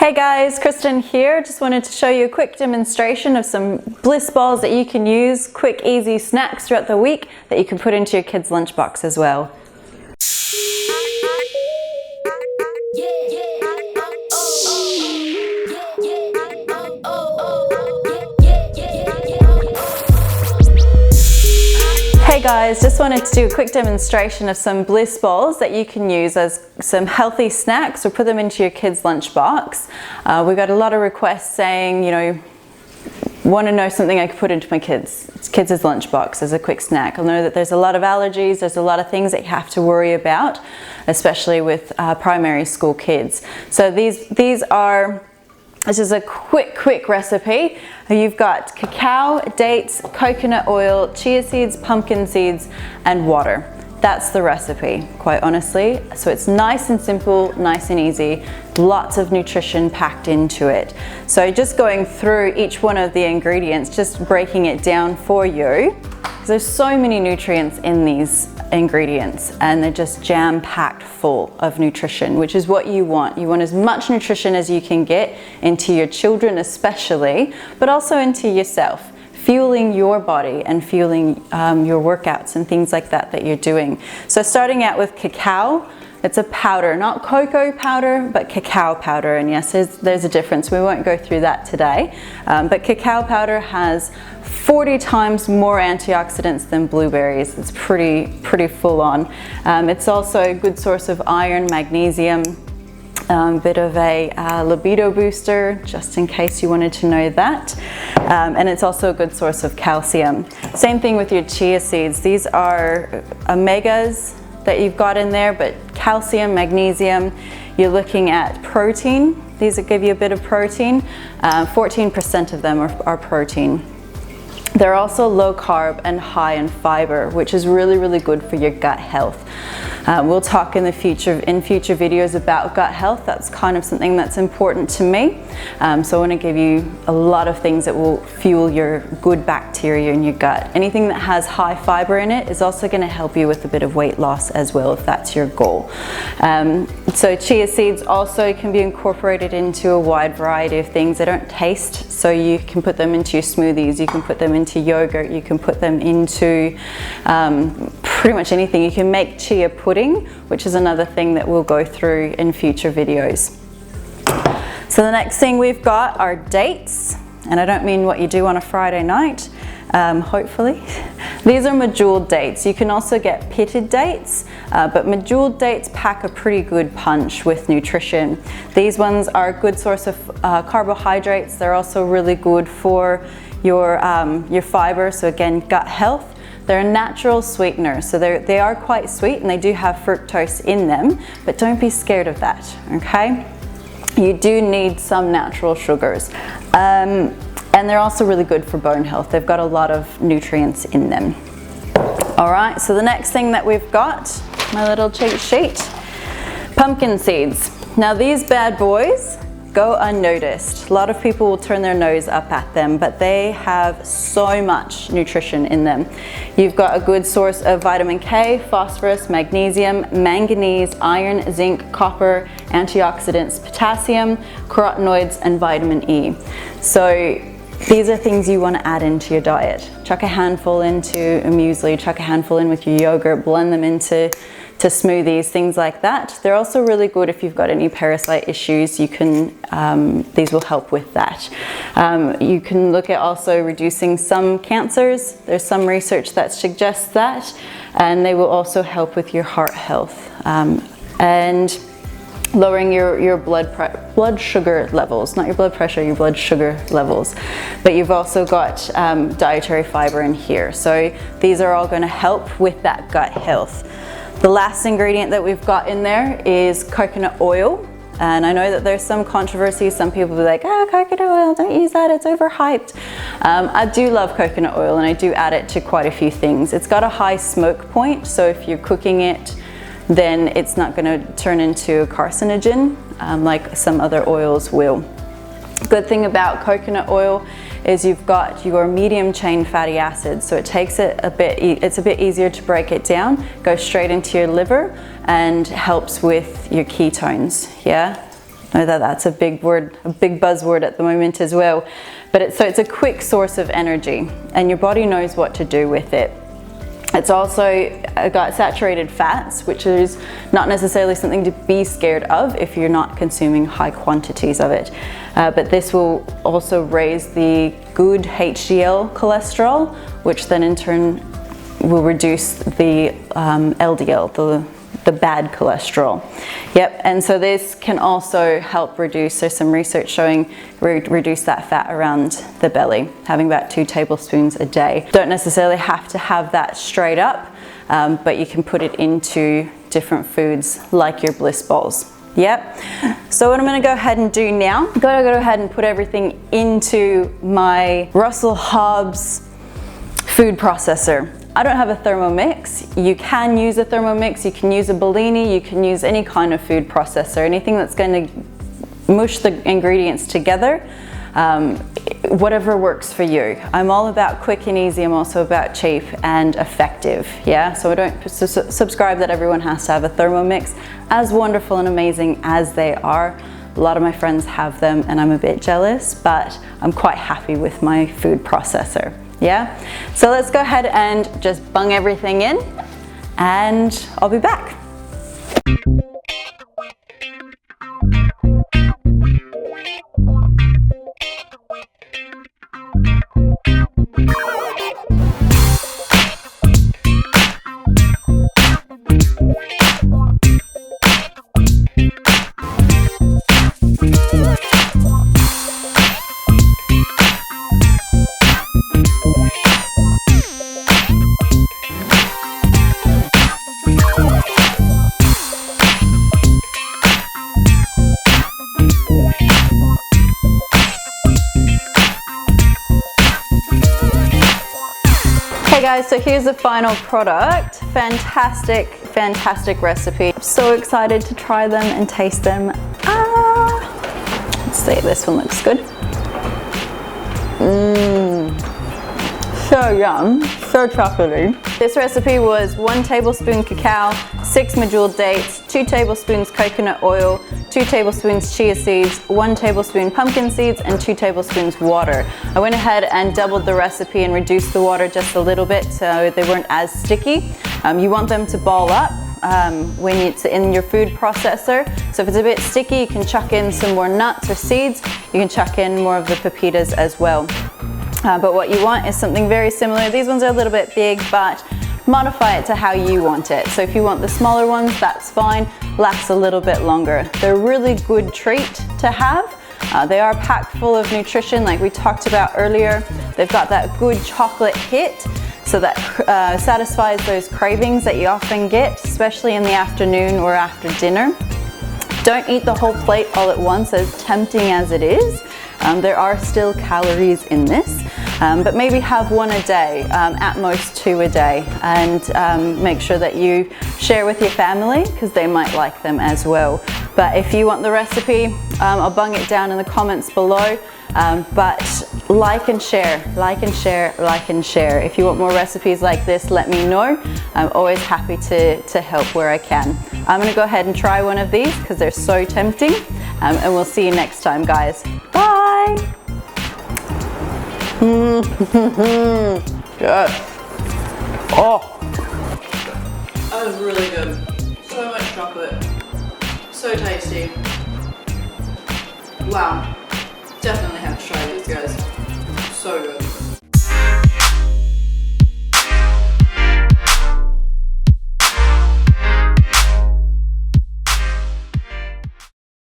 Hey guys, Kristen here. Just wanted to show you a quick demonstration of some Bliss Balls that you can use, quick easy snacks throughout the week that you can put into your kids' lunchbox as well. Hey guys, just wanted to do a quick demonstration of some Bliss Balls that you can use as some healthy snacks or put them into your kids' lunchbox. We got a lot of requests saying, want to know something I could put into my kids' lunchbox as a quick snack. I know that there's a lot of allergies, there's a lot of things that you have to worry about, especially with primary school kids. So this is a quick recipe. You've got cacao, dates, coconut oil, chia seeds, pumpkin seeds, and water. That's the recipe, quite honestly. So it's nice and simple, nice and easy, lots of nutrition packed into it. So just going through each one of the ingredients, just breaking it down for you. There's so many nutrients in these ingredients and they're just jam-packed full of nutrition, which is what you want. You want as much nutrition as you can get into your children especially, but also into yourself, fueling your body and fueling your workouts and things like that you're doing. So starting out with cacao, it's a powder, not cocoa powder, but cacao powder. And yes, there's a difference. We won't go through that today. But cacao powder has 40 times more antioxidants than blueberries. It's pretty full on. It's also a good source of iron, magnesium, bit of a libido booster, just in case you wanted to know that. And it's also a good source of calcium. Same thing with your chia seeds. These are omegas that you've got in there, but calcium, magnesium. You're looking at protein. These will give you a bit of protein. 14% of them are protein. They're also low carb and high in fiber, which is really good for your gut health. We'll talk in future videos about gut health. That's kind of something that's important to me. So I want to give you a lot of things that will fuel your good bacteria in your gut. Anything that has high fiber in it is also going to help you with a bit of weight loss as well, if that's your goal. So chia seeds also can be incorporated into a wide variety of things. They don't taste, so you can put them into your smoothies, you can put them into yogurt, you can put them into pretty much anything. You can make chia pudding, which is another thing that we'll go through in future videos. So the next thing we've got are dates, and I don't mean what you do on a Friday night, hopefully. These are Medjool Dates. You can also get pitted dates, but Medjool Dates pack a pretty good punch with nutrition. These ones are a good source of carbohydrates. They're also really good for your fiber, so again, gut health. They're a natural sweetener, so they are quite sweet and they do have fructose in them, but don't be scared of that, okay? You do need some natural sugars. And they're also really good for bone health. They've got a lot of nutrients in them. All right, so the next thing that we've got, my little cheat sheet, pumpkin seeds. Now these bad boys go unnoticed. A lot of people will turn their nose up at them, but they have so much nutrition in them. You've got a good source of vitamin K, phosphorus, magnesium, manganese, iron, zinc, copper, antioxidants, potassium, carotenoids, and vitamin E. So these are things you want to add into your diet. Chuck a handful into a muesli, chuck a handful in with your yogurt, blend them into smoothies, things like that. They're also really good if you've got any parasite issues. You can, these will help with that. You can look at also reducing some cancers. There's some research that suggests that, and they will also help with your heart health and lowering your blood sugar levels, not your blood pressure, your blood sugar levels. But you've also got dietary fiber in here. So these are all going to help with that gut health. The last ingredient that we've got in there is coconut oil. And I know that there's some controversy. Some people will be like, coconut oil, don't use that, it's overhyped. I do love coconut oil and I do add it to quite a few things. It's got a high smoke point, so if you're cooking it, then it's not going to turn into a carcinogen like some other oils will. Good thing about coconut oil is you've got your medium chain fatty acids, so it takes it it's a bit easier to break it down, go straight into your liver and helps with your ketones, yeah? I know that that's a big word, a big buzzword at the moment as well. But it's a quick source of energy, and your body knows what to do with it. It's also got saturated fats, which is not necessarily something to be scared of if you're not consuming high quantities of it. But this will also raise the good HDL cholesterol, which then in turn will reduce the LDL, the bad cholesterol. Yep, and so this can also help reduce, there's some research showing reduce that fat around the belly, having about 2 tablespoons a day. Don't necessarily have to have that straight up, but you can put it into different foods like your Bliss Balls. Yep, so what I'm gonna go ahead and do now, I'm gonna go ahead and put everything into my Russell Hobbs food processor. I don't have a Thermomix. You can use a Thermomix, you can use a Bellini, you can use any kind of food processor, anything that's going to mush the ingredients together, whatever works for you. I'm all about quick and easy, I'm also about cheap and effective, yeah? So I don't subscribe that everyone has to have a Thermomix. As wonderful and amazing as they are, a lot of my friends have them and I'm a bit jealous, but I'm quite happy with my food processor. Yeah, so let's go ahead and just bung everything in and I'll be back. Guys, so here's the final product. Fantastic, fantastic recipe. I'm so excited to try them and taste them. Let's see, this one looks good. So yum, so chocolatey. This recipe was 1 tablespoon cacao, 6 Medjool dates, 2 tablespoons coconut oil, 2 tablespoons chia seeds, 1 tablespoon pumpkin seeds, and 2 tablespoons water. I went ahead and doubled the recipe and reduced the water just a little bit so they weren't as sticky. You want them to ball up when it's in your food processor. So if it's a bit sticky, you can chuck in some more nuts or seeds. You can chuck in more of the pepitas as well. But what you want is something very similar. These ones are a little bit big, but modify it to how you want it. So if you want the smaller ones, that's fine. Lasts a little bit longer. They're a really good treat to have. They are packed full of nutrition like we talked about earlier. They've got that good chocolate hit, so that satisfies those cravings that you often get, especially in the afternoon or after dinner. Don't eat the whole plate all at once, as tempting as it is. There are still calories in this, but maybe have 1 a day, at most 2 a day, and make sure that you share with your family because they might like them as well. But if you want the recipe, I'll bung it down in the comments below. But like and share, like and share, like and share. If you want more recipes like this, let me know. I'm always happy to help where I can. I'm gonna go ahead and try one of these because they're so tempting. And we'll see you next time, guys. Bye! Yes. Oh! That was really good. So much chocolate. So tasty. Wow. Definitely have to try these, guys. So good.